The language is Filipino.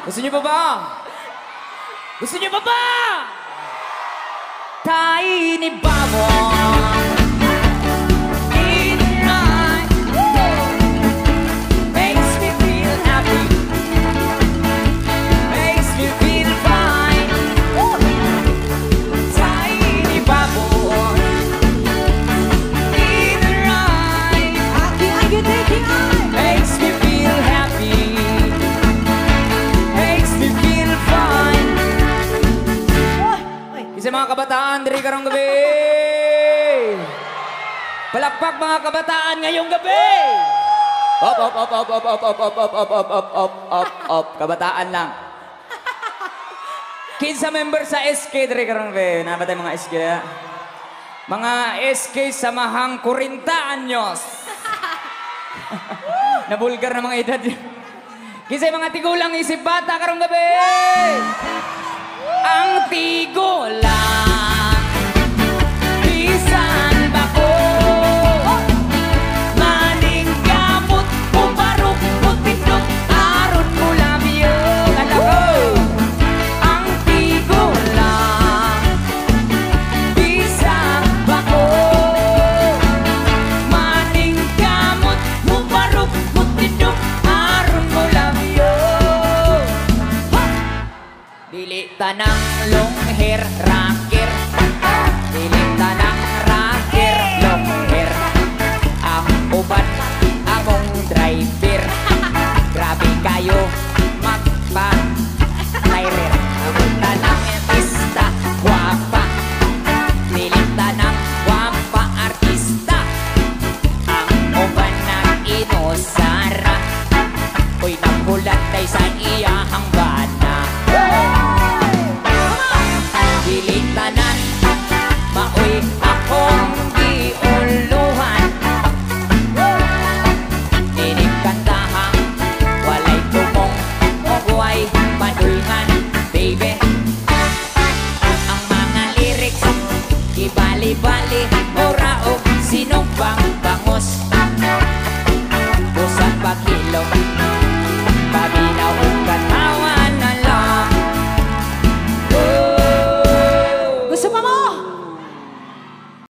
Gusto niyo pa ba? Gusto niyo pa ba? Tiny Babon in the night makes me feel happy, makes me feel fine. Tiny Babon in the night makes me feel happy, makes me feel fine. Kasi mga kabataan, diri karong gabi. Palakpak mga kabataan ngayong gabi. Op, op, op, op, op, op, op, op, op, op, op, op, op, op, op. Kabataan lang. Kinsa member sa SK diri karong gabi. Nabatay mga SK. Mga SK samahang 40 anyos. Nabulgar na mga edad. Kinsa mga tigulang isip bata karong gabi. Ang tigulang bisan bako maning gamot ubarok putindot aron ko labyo kalako. Ang tigulang bisan bako maning gamot ubarok putindot aron ko labyo. Dili tanang long hair ra